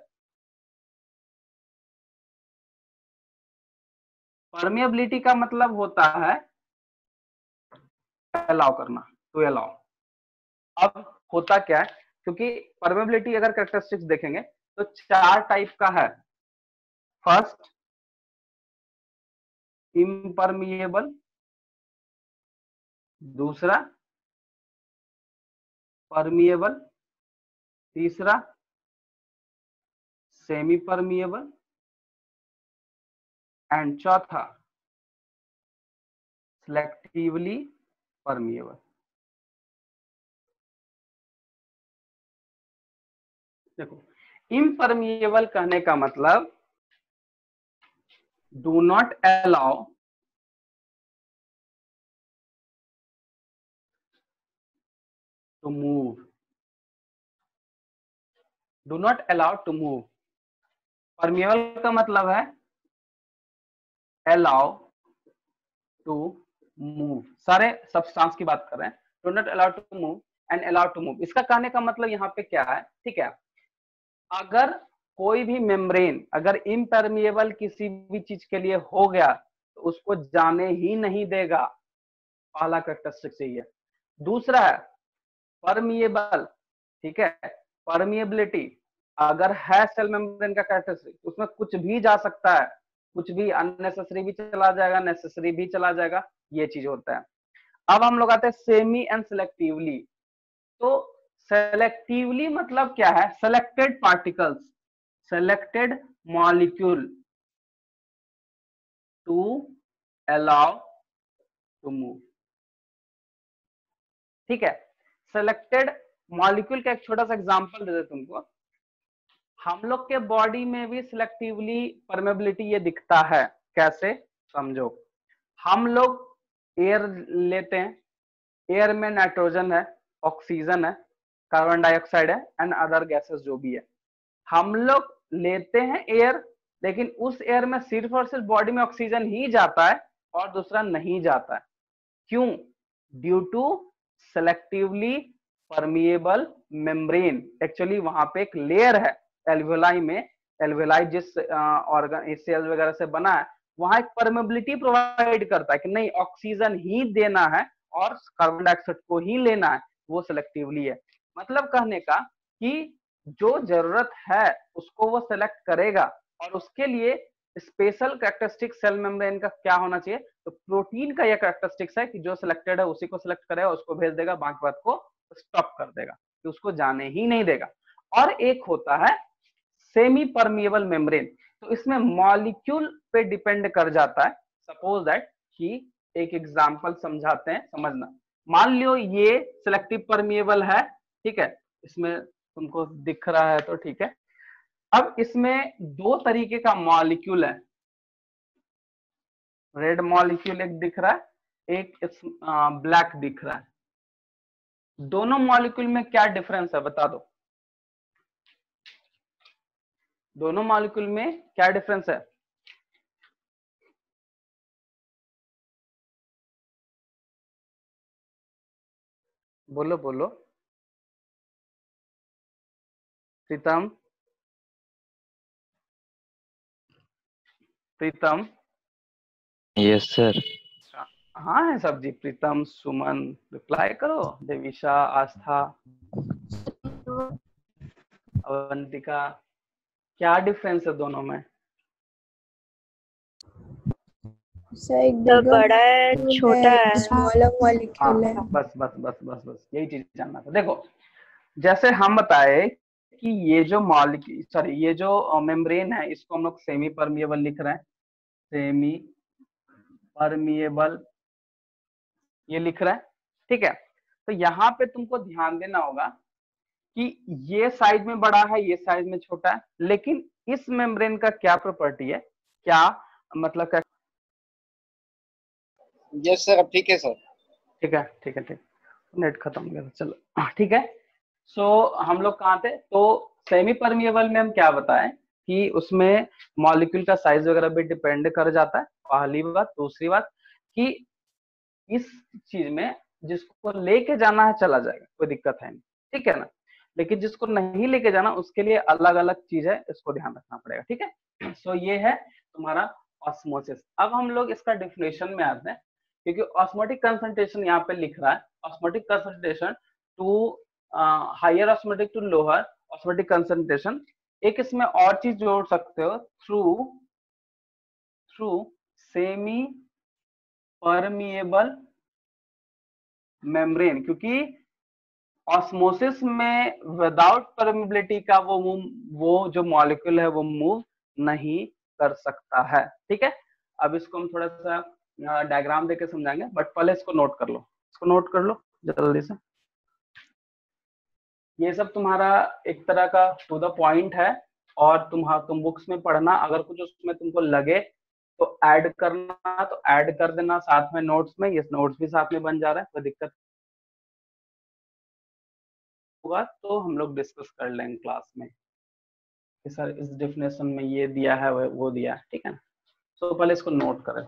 परमिएबिलिटी का मतलब होता है अलाउ करना, टू अलाउ। अब होता क्या है, क्योंकि परमिएबिलिटी अगर कैरेक्टरिस्टिक्स देखेंगे तो 4 टाइप का है। फर्स्ट इम्परमिएबल, दूसरा परमिएबल, तीसरा सेमी परमिएबल एंड चौथा सिलेक्टिवली परमिएबल। देखो, इम्परमिएबल कहने का मतलब do not allow to move, do not allow to move. Permeable का मतलब है अलाउ टू मूव, सारे सब्सटेंस की बात कर रहे हैं। Do not allow to move and allow to move, इसका कहने का मतलब यहाँ पे क्या है, ठीक है। अगर कोई भी मेम्ब्रेन अगर इम्परमिएबल किसी भी चीज के लिए हो गया तो उसको जाने ही नहीं देगा, पहला कैरेक्टरिस्टिक यही है। दूसरा है परमिएबल, ठीक है। परमिएबिलिटी अगर है सेल मेम्ब्रेन का कैरेक्टरिस्टिक, उसमें कुछ भी जा सकता है, कुछ भी, अननेसेसरी भी चला जाएगा, नेसेसरी भी चला जाएगा, ये चीज होता है। अब हम लोग आते हैं सेमी एंड सिलेक्टिवली। तो सेलेक्टिवली मतलब क्या है, selected particles, selected molecule to allow to move, ठीक है। सेलेक्टेड मॉलिक्यूल का एक छोटा सा एग्जांपल दे देते तुमको। हम लोग के बॉडी में भी सिलेक्टिवली परमेबिलिटी ये दिखता है, कैसे समझो। हम लोग एयर लेते हैं, एयर में नाइट्रोजन है, ऑक्सीजन है, कार्बन डाइऑक्साइड है एंड अदर गैसेस जो भी है। हम लोग लेते हैं एयर, लेकिन उस एयर में सिर्फ और सिर्फ बॉडी में ऑक्सीजन ही जाता है और दूसरा नहीं जाता है। क्यों? Due to selectively permeable membrane. Actually वहां पे एक लेयर है एल्वेलाई में, एल्वेलाई जिस ऑर्गन सेल्स वगैरह से बना है, वहां एक परमेबिलिटी प्रोवाइड करता है कि नहीं, ऑक्सीजन ही देना है और कार्बन डाइऑक्साइड को ही लेना है, वो सिलेक्टिवली है। मतलब कहने का कि जो जरूरत है उसको वो सेलेक्ट करेगा, और उसके लिए स्पेशल कैरेक्टरिस्टिक सेल मेम्ब्रेन का क्या होना चाहिए, तो प्रोटीन का यह कैरेक्टरिस्टिक्स है कि जो सिलेक्टेड है उसी को सिलेक्ट करेगा, उसको भेज देगा, बाकी बात को स्टॉप कर देगा, कि उसको जाने ही नहीं देगा। और एक होता है सेमी परमिएबल मेम्ब्रेन, तो इसमें मॉलिक्यूल पे डिपेंड कर जाता है। सपोज दैट कि एक एग्जांपल समझाते हैं, समझना। मान लो ये सिलेक्टिव परमिएबल है, ठीक है, इसमें तुमको दिख रहा है तो ठीक है। अब इसमें 2 तरीके का मॉलिक्यूल है, रेड मॉलिक्यूल एक दिख रहा है, एक ब्लैक दिख रहा है। दोनों मॉलिक्यूल में क्या डिफरेंस है बता दो, दोनों मॉलिक्यूल में क्या डिफरेंस है? बोलो बोलो प्रीतम, प्रीतम। Yes sir. हाँ है सब जी, प्रीतम, सुमन, रिप्लाई करो, देविशा, आस्था, अवंतिका, क्या डिफरेंस है दोनों में? सर एक बड़ा है, छोटा है, स्मॉलर मॉलिक्यूल है। बस बस बस बस बस यही चीज जानना था। देखो, जैसे हम बताए कि ये जो मॉलिक्यूल, सॉरी, ये जो मेम्ब्रेन है, इसको हम लोग सेमी परमिएबल लिख रहे हैं, सेमी परमिएबल ये लिख रहे हैं, ठीक है। तो यहाँ पे तुमको ध्यान देना होगा कि ये साइज में बड़ा है, ये साइज में छोटा है, लेकिन इस मेम्ब्रेन का क्या प्रॉपर्टी है, क्या मतलब क्या? यस सर, अब ठीक है सर। ठीक है ठीक है ठीक, नेट खत्म हो गया, चलो ठीक है। सो हम लोग कहाँ थे, तो सेमी परमिएबल में हम क्या बताएं कि उसमें मॉलिक्यूल का साइज वगैरह भी डिपेंड कर जाता है, पहली बात। दूसरी बात कि इस चीज में जिसको लेके जाना है चला जाएगा, कोई दिक्कत है नहीं, ठीक है ना। लेकिन जिसको नहीं लेके जाना उसके लिए अलग अलग चीज है, इसको ध्यान रखना पड़ेगा, ठीक है। सो ये है तुम्हारा ऑस्मोसिस। अब हम लोग इसका डिफिनेशन में आते हैं, क्योंकि ऑस्मोटिक कंसंट्रेशन यहाँ पे लिख रहा है, osmotic concentration to higher osmotic to lower osmotic concentration. एक इसमें और चीज जोड़ सकते हो, थ्रू सेमी परमिएबल मेम्ब्रेन, क्योंकि ऑस्मोसिस में विदाउट परमिबिलिटी का वो जो मॉलिक्यूल है वो मूव नहीं कर सकता है। ठीक है, अब इसको हम थोड़ा सा डायग्राम देके समझाएंगे, बट पहले इसको नोट कर लो, इसको नोट कर लो जल्दी से। ये सब तुम्हारा एक तरह का टू द पॉइंट है, और तुम बुक्स में पढ़ना, अगर कुछ उसमें तुमको लगे तो ऐड करना, तो ऐड कर देना साथ में नोट्स में। ये नोट्स भी साथ में बन जा रहा है, कोई दिक्कत होगा तो हम लोग डिस्कस कर लेंगे क्लास में कि सर इस डेफिनेशन में ये दिया है वो दिया है। ठीक है ना, तो पहले इसको नोट करें।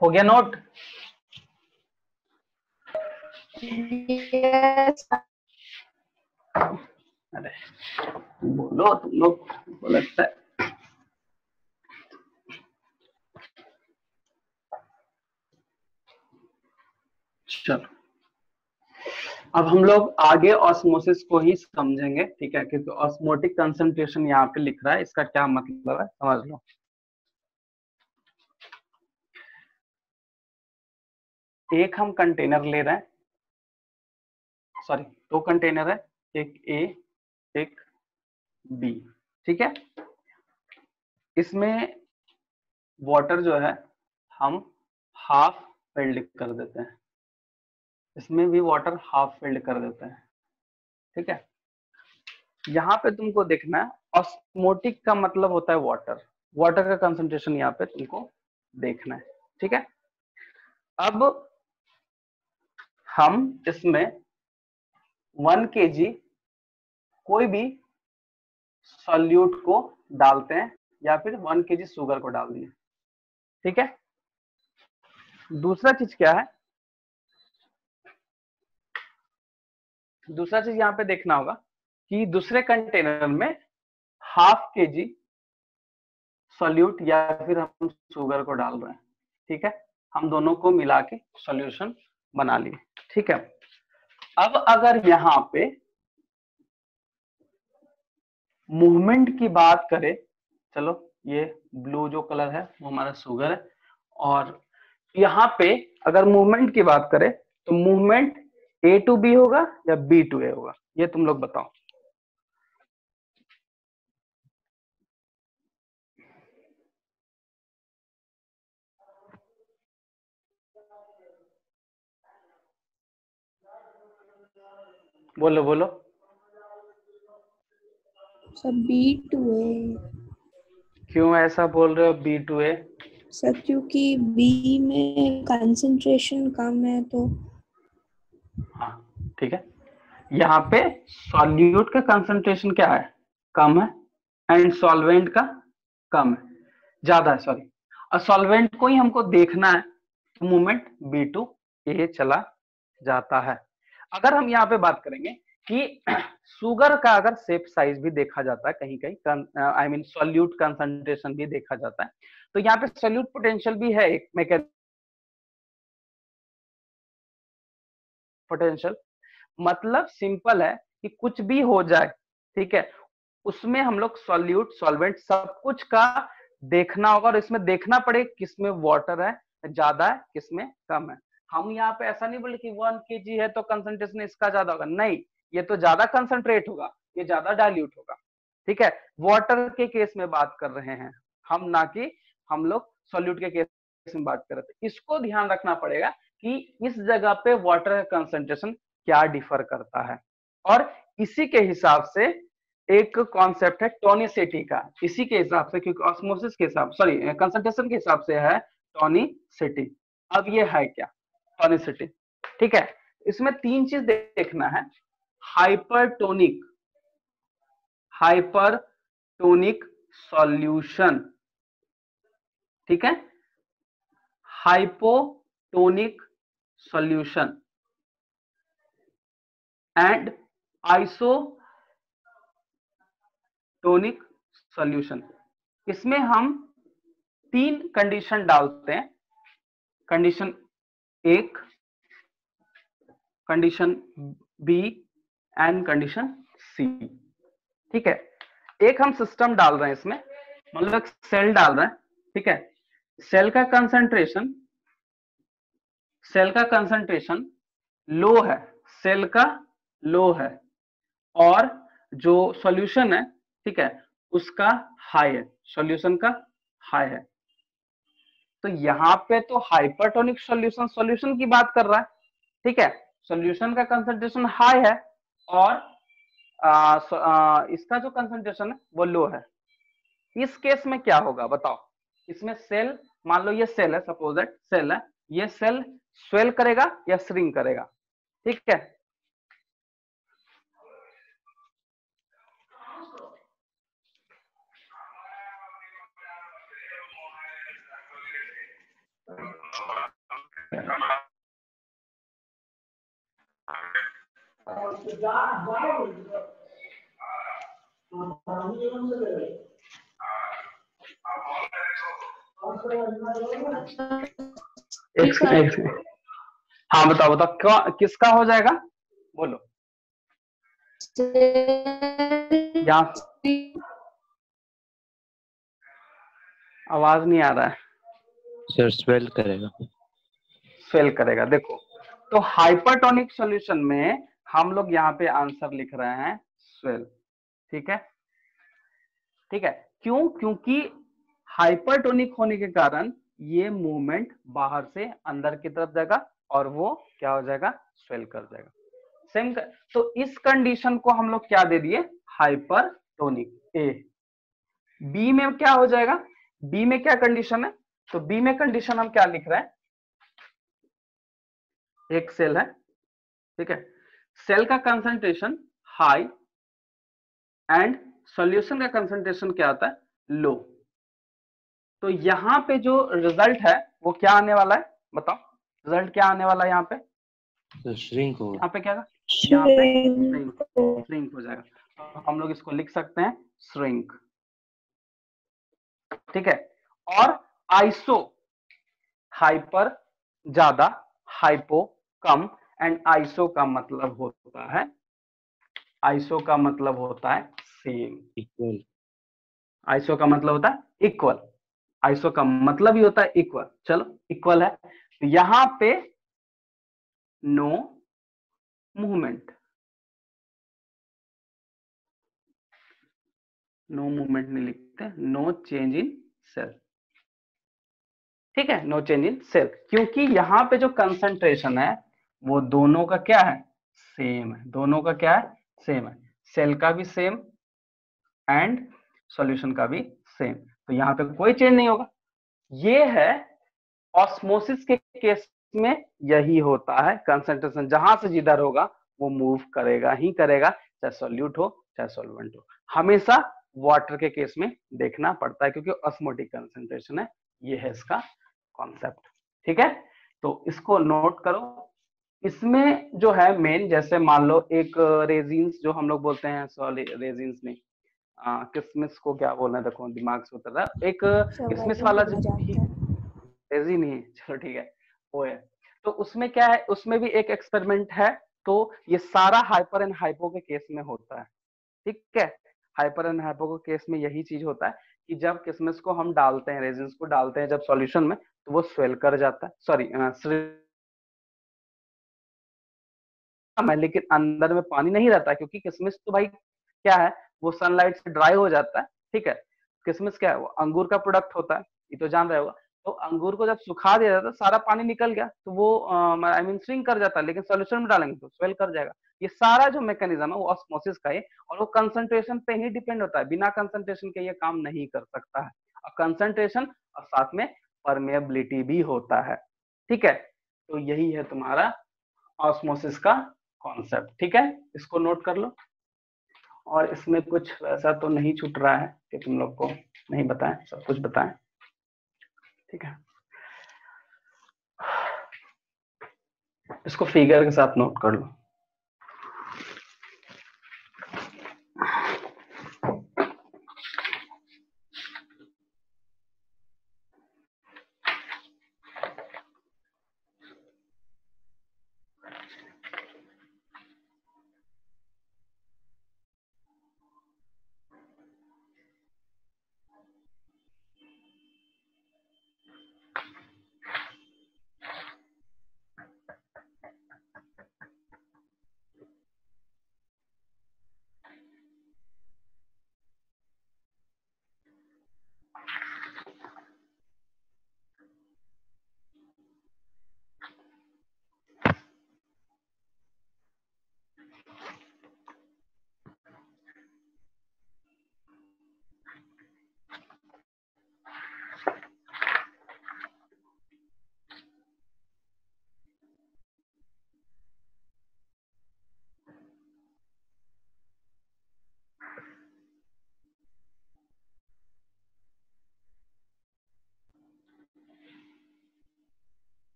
हो गया नोट? Yes. अरे बोलो तुम लोग, लगता है। चलो अब हम लोग आगे ऑस्मोसिस को ही समझेंगे, ठीक है, क्योंकि ऑस्मोटिक कंसंट्रेशन यहाँ पे लिख रहा है, इसका क्या मतलब है समझ लो। एक हम कंटेनर ले रहे हैं, सॉरी 2 कंटेनर है, एक ए एक बी, ठीक है। इसमें वाटर जो है हम हाफ फिल्ड कर देते हैं, इसमें भी वाटर हाफ फिल्ड कर देते हैं, ठीक है। यहाँ पे तुमको देखना है ऑस्मोटिक का मतलब होता है वाटर, वाटर का कंसंट्रेशन यहाँ पे तुमको देखना है, ठीक है। अब हम इसमें 1 kg कोई भी सॉल्यूट को डालते हैं या फिर 1 kg शुगर को डाल दिए, ठीक है। दूसरा चीज क्या है, दूसरा चीज यहाँ पे देखना होगा कि दूसरे कंटेनर में हाफ kg सॉल्यूट या फिर हम शुगर को डाल रहे हैं, ठीक है। हम दोनों को मिला के सॉल्यूशन बना लिए, ठीक है। अब अगर यहाँ पे मूवमेंट की बात करें, चलो ये ब्लू जो कलर है वो हमारा शुगर है, और यहाँ पे अगर मूवमेंट की बात करें तो मूवमेंट A to B होगा या B to A होगा, ये तुम लोग बताओ। बोलो बोलो। Sir B2A। क्यों ऐसा बोल रहे हो B to A? सर क्योंकि बी में कंसंट्रेशन कम है तो। हाँ ठीक है, यहाँ पे सॉल्यूट का कंसंट्रेशन क्या है, कम है, एंड सॉल्वेंट का कम है, ज्यादा है सॉरी, और सॉल्वेंट को ही हमको देखना है तो मूवमेंट B to A चला जाता है। अगर हम यहाँ पे बात करेंगे कि शुगर का अगर शेप साइज भी देखा जाता है कहीं कहीं, आई मीन सॉल्यूट कंसंट्रेशन भी देखा जाता है, तो यहाँ पे सॉल्यूट पोटेंशियल भी है एक मैकेनिज्म, पोटेंशियल मतलब सिंपल है कि कुछ भी हो जाए, ठीक है, उसमें हम लोग सॉल्यूट सॉल्वेंट सब कुछ का देखना होगा, और इसमें देखना पड़े किसमें वाटर है ज्यादा है किसमें कम है। हम यहाँ पे ऐसा नहीं बोले कि 1 kg है तो कंसंट्रेशन इसका ज्यादा होगा, नहीं, ये तो ज्यादा कंसंट्रेट होगा, ये ज्यादा डाइल्यूट होगा, ठीक है। वाटर के केस में बात कर रहे हैं हम, ना कि हम लोग सॉल्यूट के केस में बात कर रहे थे। इसको ध्यान रखना पड़ेगा कि इस जगह पे वाटर का कंसंट्रेशन क्या डिफर करता है, और इसी के हिसाब से एक कॉन्सेप्ट है टोनिसिटी का, इसी के हिसाब से, क्योंकि ऑस्मोसिस के हिसाब सॉरी कंसंट्रेशन के हिसाब से है टोनिसिटी। अब ये है क्या टोनिसिटी, ठीक है। इसमें 3 चीज देखना है, हाइपरटोनिक, हाइपरटोनिक सॉल्यूशन, ठीक है, hypotonic solution and isotonic solution. इसमें हम 3 कंडीशन डालते हैं, condition 1, condition B and condition C, ठीक है। एक हम सिस्टम डाल रहे हैं इसमें, मतलब सेल डाल रहे हैं, ठीक है। सेल का कंसंट्रेशन लो है, सेल का लो है, और जो सॉल्यूशन है, ठीक है, उसका हाई है, सॉल्यूशन का हाई है। तो यहाँ पे तो हाइपरटोनिक सॉल्यूशन की बात कर रहा है, ठीक है, सॉल्यूशन का कंसंट्रेशन हाई है और इसका जो कंसंट्रेशन है वो लो है। इस केस में क्या होगा बताओ, इसमें सेल, मान लो ये सेल है, सपोज दैट सेल है, ये सेल स्वेल करेगा या श्रिंक करेगा, ठीक है। हाँ बताओ बताओ, किसका हो जाएगा बोलो। यहाँ आवाज नहीं आ रहा है। सर स्वेल करेगा। स्वेल करेगा। देखो, तो हाइपरटोनिक सॉल्यूशन में हम लोग यहाँ पे आंसर लिख रहे हैं स्वेल। ठीक है, ठीक है। क्यों? क्योंकि हाइपरटोनिक होने के कारण ये मूवमेंट बाहर से अंदर की तरफ जाएगा और वो क्या हो जाएगा? स्वेल कर जाएगा। सेम तो इस कंडीशन को हम लोग क्या दे दिए? हाइपरटोनिक। ए बी में क्या हो जाएगा? बी में क्या कंडीशन है? तो बी में कंडीशन हम क्या लिख रहे हैं? एक सेल है, ठीक है, सेल का कंसंट्रेशन हाई एंड सॉल्यूशन का कंसंट्रेशन क्या आता है? लो। तो यहाँ पे जो रिजल्ट है वो क्या आने वाला है? बताओ, रिजल्ट क्या आने वाला है यहाँ पे? तो श्रिंक होगा। यहाँ पे क्या? यहाँ पे श्रिंक हो जाएगा। तो हम लोग इसको लिख सकते हैं श्रिंक। ठीक है। और आइसो, हाइपर ज्यादा, हाइपो कम, एंड आइसो का मतलब होता है, आइसो का मतलब होता है सेम। इक्वल। आइसो का मतलब होता है इक्वल। आइसो का मतलब ही होता है इक्वल। चलो, इक्वल है तो यहां पे नो मूवमेंट, नो मूवमेंट नहीं लिखते, नो चेंज इन सेल। ठीक है, नो चेंज इन सेल, क्योंकि यहाँ पे जो कंसंट्रेशन है वो दोनों का क्या है? सेम है। दोनों का क्या है? सेम है। सेल का भी सेम एंड सॉल्यूशन का भी सेम, तो यहाँ पे कोई चेंज नहीं होगा। ये है ऑस्मोसिस के केस में यही होता है। कंसंट्रेशन जहां से जिधर होगा वो मूव करेगा ही करेगा, चाहे सॉल्यूट हो चाहे सॉल्वेंट हो। हमेशा वाटर के केस में देखना पड़ता है क्योंकि ऑस्मोटिक कंसंट्रेशन है। ये है इसका कॉन्सेप्ट। ठीक है, तो इसको नोट करो। इसमें जो है मेन, जैसे मान लो एक रेजिन्स जो हम लोग बोलते हैं, सॉरी रेजिन्स नहीं, किसमिस को क्या बोलना है, देखो दिमाग से उतर रहा है। एक किसमिस वाला जो रेजिन ही, चलो ठीक है, वो है। तो उसमें क्या है? उसमें भी एक एक्सपेरिमेंट है। तो ये सारा हाइपर एंड हाइपो के केस में होता है। ठीक है, हाइपर एंड हाइपो के केस में यही चीज होता है कि जब किसमिस को हम डालते हैं, रेजिन्स को डालते हैं जब सॉल्यूशन में, तो वो स्वेल कर जाता है, सॉरी लेकिन अंदर में पानी नहीं रहता क्योंकि किशमिश तो भाई क्या है, वो सनलाइट से ड्राई हो जाता है। ठीक है, किशमिश क्या है? वो अंगूर का प्रोडक्ट होता है, ये तो जान रहे होगा। तो अंगूर को जब सुखा दिया जाता है, सारा पानी निकल गया तो वो आई मीन श्रिंक कर जाता है, लेकिन सॉल्यूशन में डालेंगे तो स्वेल कर जाएगा। ये सारा जो मैकेनिज्म है वो ऑस्मोसिस का है और वो कंसंट्रेशन पे ही डिपेंड होता है। बिना कंसंट्रेशन के ये काम नहीं कर सकता है। और कंसंट्रेशन और साथ में परमेबिलिटी भी होता है। ठीक है, तो यही है तुम्हारा ऑस्मोसिस का कॉन्सेप्ट। ठीक है, इसको नोट कर लो। और इसमें कुछ वैसा तो नहीं छूट रहा है कि तुम लोग को नहीं बताएं, सब कुछ बताएं। ठीक है, इसको फिगर के साथ नोट कर लो।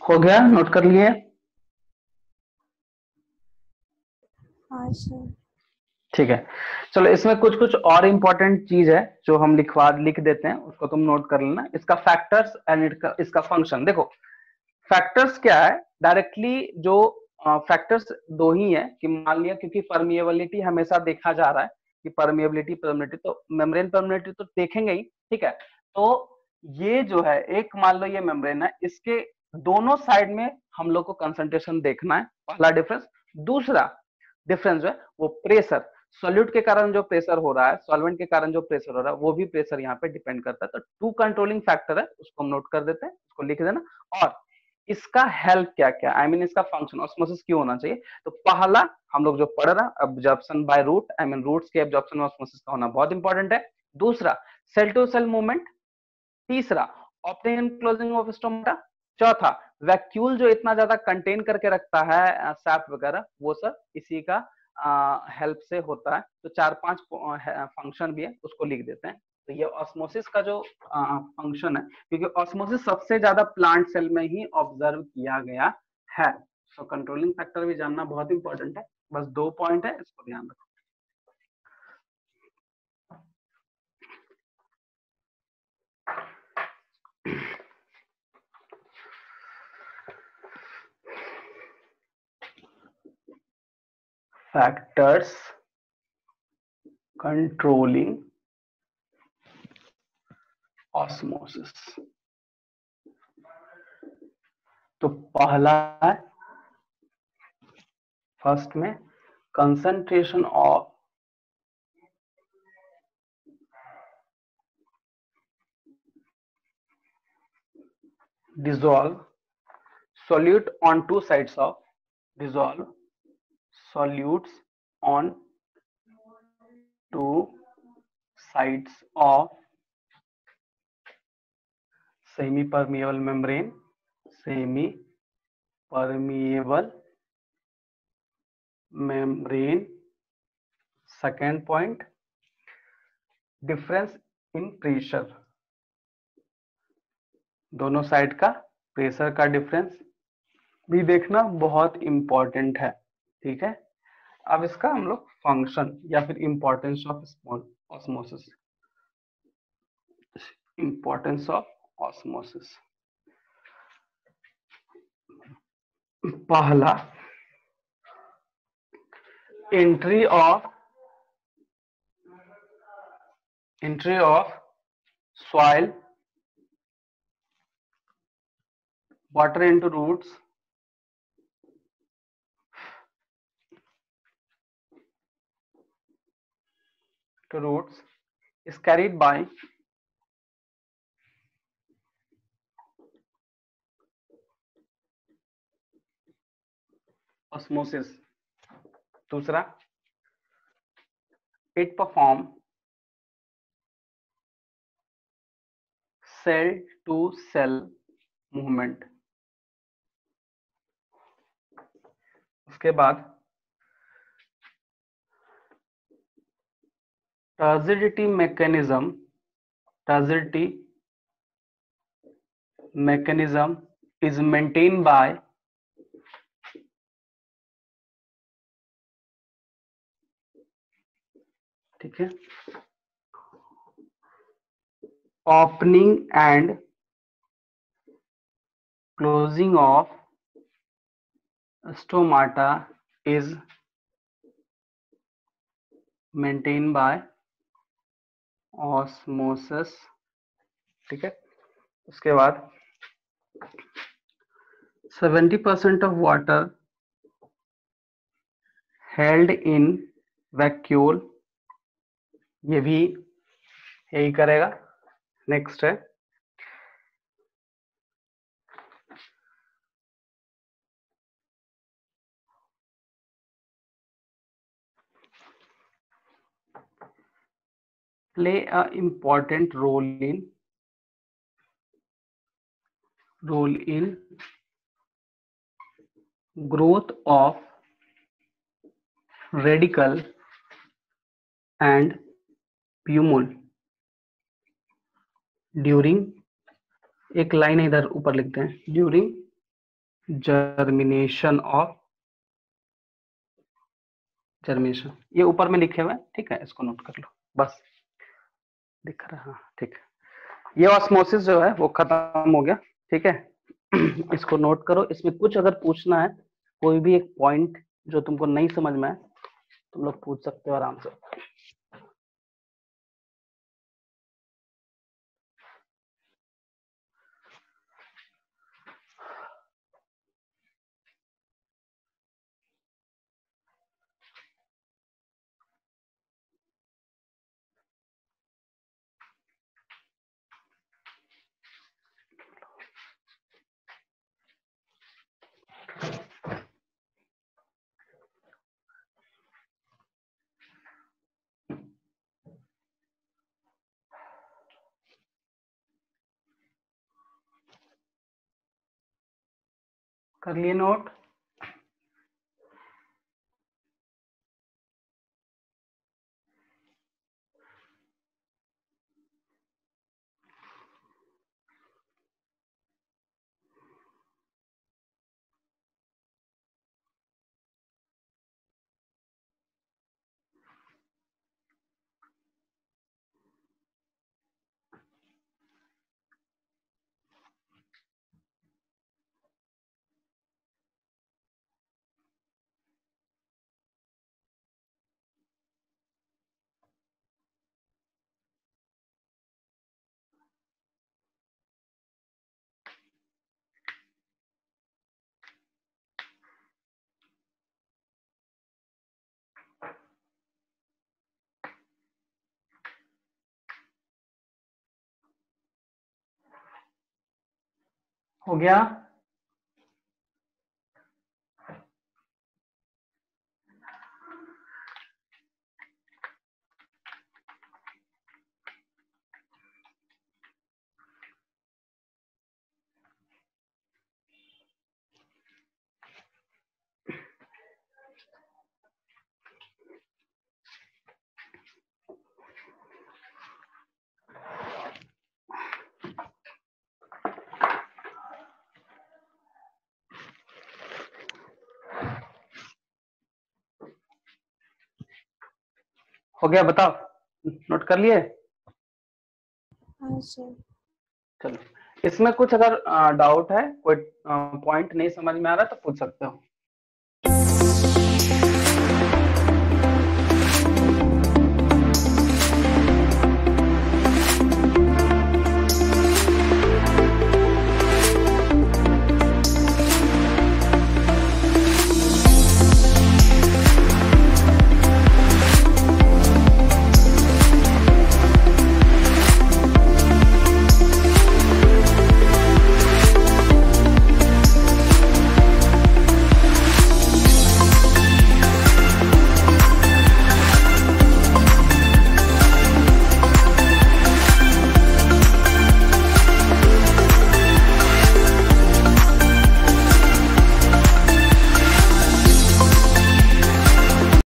हो गया, नोट कर लिए? हाँ सर। ठीक है, चलो इसमें कुछ कुछ और इम्पोर्टेंट चीज है जो हम लिख देते हैं, उसको तुम नोट कर लेना। इसका फैक्टर्स एंड इसका फंक्शन। देखो फैक्टर्स क्या है, डायरेक्टली जो फैक्टर्स दो ही है कि मान लिया, क्योंकि परमिएबिलिटी हमेशा देखा जा रहा है कि परमिएबिलिटी परमिएबिलिटी, तो मेम्ब्रेन परमिएबिलिटी तो देखेंगे ही, ठीक है। तो ये जो है, एक मान लो ये मेम्ब्रेन है, इसके दोनों साइड में हम लोग को कंसंट्रेशन देखना है, पहला डिफरेंस। दूसरा डिफरेंस जो है वो प्रेशर, सॉल्यूट के कारण जो प्रेशर हो रहा है, सॉल्वेंट के कारण जो प्रेशर हो रहा है, वो भी प्रेशर यहाँ पे डिपेंड करता है। तो टू कंट्रोलिंग फैक्टर है, उसको हम नोट कर देते हैं, उसको लिख देना। और इसका हेल्प क्या क्या, आई मीन इसका फंक्शन, ऑस्मोसिस क्यों होना चाहिए। तो पहला हम लोग जो पढ़ रहा, absorption by root, I mean roots के एब्जॉर्प्शन ऑस्मोसिस का होना बहुत इंपॉर्टेंट है। दूसरा सेल टू सेल मूवमेंट। तीसरा opening and closing of stomata. चौथा वैक्यूल जो इतना ज्यादा कंटेन करके रखता है सैप वगैरह, वो सब इसी का हेल्प से होता है। तो 4-5 फंक्शन भी है, उसको लिख देते हैं। तो ये ऑस्मोसिस का जो फंक्शन है, क्योंकि ऑस्मोसिस सबसे ज्यादा प्लांट सेल में ही ऑब्जर्व किया गया है। सो कंट्रोलिंग फैक्टर भी जानना बहुत इंपॉर्टेंट है। बस 2 पॉइंट है, इसको ध्यान रखो। Factors controlling osmosis. तो पहला है, फर्स्ट में concentration of dissolve solute on two sides of dissolve solutes on two sides of semi permeable membrane, semi permeable membrane। second point difference in pressure, दोनों साइड का प्रेशर का difference भी देखना बहुत इंपॉर्टेंट है, ठीक है। अब इसका हम लोग फंक्शन या फिर importance of osmosis, importance of osmosis. पहला entry of soil water into roots is carried by osmosis। दूसरा it perform cell to cell movement। उसके बाद tursidity mechanism is maintained by ठीक है, opening and closing of stomata is maintained by osmosis, ठीक है। उसके बाद 70% of water held in vacuole, ये भी यही करेगा। नेक्स्ट है play a important role in growth of radicle and pumule during, एक लाइन इधर ऊपर लिखते हैं, during जर्मिनेशन ऑफ जर्मिनेशन, ये ऊपर में लिखे हुए हैं, ठीक है, इसको नोट कर लो बस, दिख रहा है, हाँ ठीक है। ये ऑस्मोसिस जो है वो खत्म हो गया, ठीक है। इसको नोट करो, इसमें कुछ अगर पूछना है, कोई भी एक पॉइंट जो तुमको नहीं समझ में आए, तुम लोग पूछ सकते हो आराम से। कर लिए नोट? हो गया? हो गया, बताओ, नोट कर लिए? हाँ सर। चलो, इसमें कुछ अगर डाउट है, कोई पॉइंट नहीं समझ में आ रहा तो पूछ सकते हो।